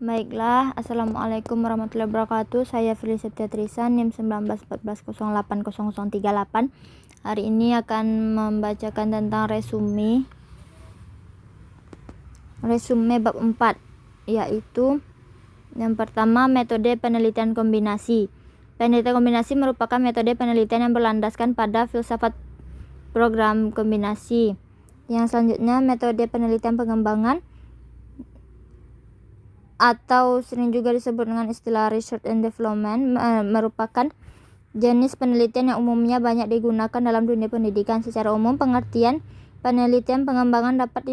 Baiklah, Assalamualaikum warahmatullahi wabarakatuh. Saya Felicia Trisa, NIM 1914080038. Hari ini akan membacakan tentang resume bab 4, yaitu yang pertama, metode penelitian kombinasi. Penelitian kombinasi merupakan metode penelitian yang berlandaskan pada filsafat program kombinasi. Yang selanjutnya, metode penelitian pengembangan atau sering juga disebut dengan istilah research and development merupakan jenis penelitian yang umumnya banyak digunakan dalam dunia pendidikan. Secara umum, pengertian penelitian pengembangan dapat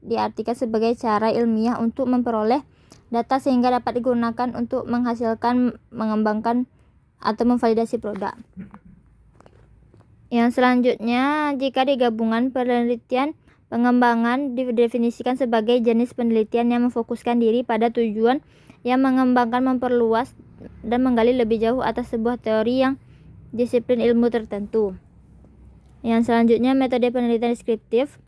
diartikan sebagai cara ilmiah untuk memperoleh data sehingga dapat digunakan untuk menghasilkan, mengembangkan, atau memvalidasi produk. Yang selanjutnya, jika digabungan penelitian pengembangan didefinisikan sebagai jenis penelitian yang memfokuskan diri pada tujuan yang mengembangkan, memperluas, dan menggali lebih jauh atas sebuah teori yang disiplin ilmu tertentu. Yang selanjutnya, metode penelitian deskriptif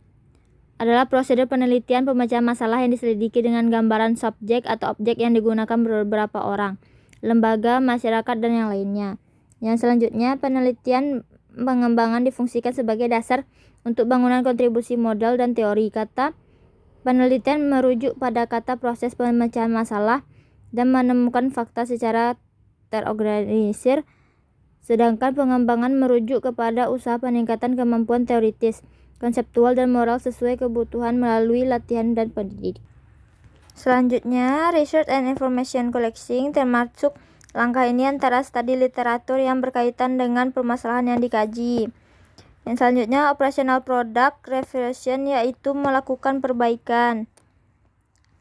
adalah prosedur penelitian pemecahan masalah yang diselidiki dengan gambaran subjek atau objek yang digunakan beberapa orang, lembaga, masyarakat, dan yang lainnya. Yang selanjutnya, penelitian pengembangan difungsikan sebagai dasar untuk bangunan kontribusi modal dan teori. Kata penelitian merujuk pada kata proses pemecahan masalah dan menemukan fakta secara terorganisir, sedangkan pengembangan merujuk kepada usaha peningkatan kemampuan teoritis, konseptual, dan moral sesuai kebutuhan melalui latihan dan pendidikan. Selanjutnya, research and information collecting termasuk langkah ini antara studi literatur yang berkaitan dengan permasalahan yang dikaji. Yang selanjutnya, operational product revision, yaitu melakukan perbaikan.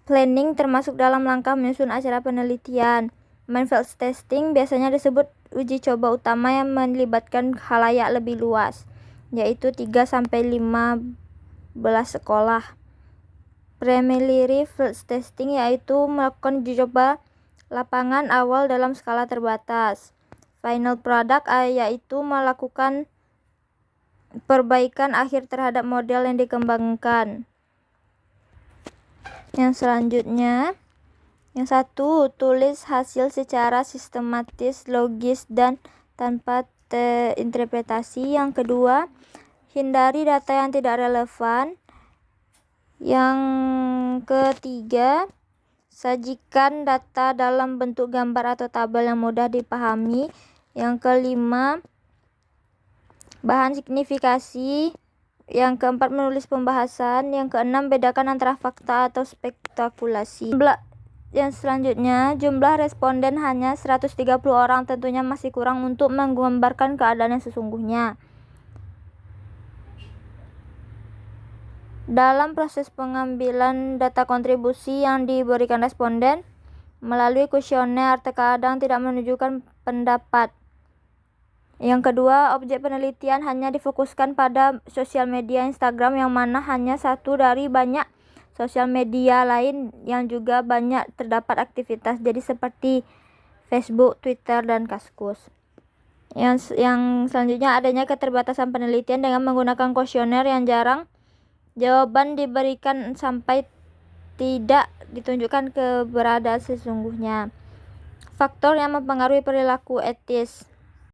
Planning termasuk dalam langkah menyusun acara penelitian. Field testing biasanya disebut uji coba utama yang melibatkan khalayak lebih luas, yaitu 3-15 sekolah. Preliminary field testing yaitu melakukan uji coba lapangan awal dalam skala terbatas. Final product yaitu melakukan perbaikan akhir terhadap model yang dikembangkan. Yang selanjutnya, yang satu, tulis hasil secara sistematis, logis, dan tanpa interpretasi. Yang kedua, hindari data yang tidak relevan. Yang ketiga, sajikan data dalam bentuk gambar atau tabel yang mudah dipahami. Yang kelima, bahan signifikasi. Yang keempat, menulis pembahasan. Yang keenam, bedakan antara fakta atau spekulasi. Yang selanjutnya, jumlah responden hanya 130 orang, tentunya masih kurang untuk menggambarkan keadaan yang sesungguhnya. Dalam proses pengambilan data kontribusi yang diberikan responden melalui kuesioner, terkadang tidak menunjukkan pendapat. Yang kedua, objek penelitian hanya difokuskan pada sosial media Instagram, yang mana hanya satu dari banyak sosial media lain yang juga banyak terdapat aktivitas, jadi seperti Facebook, Twitter, dan Kaskus. Yang selanjutnya, adanya keterbatasan penelitian dengan menggunakan kuesioner yang jarang jawaban diberikan sampai tidak ditunjukkan keberadaan sesungguhnya. Faktor yang mempengaruhi perilaku etis.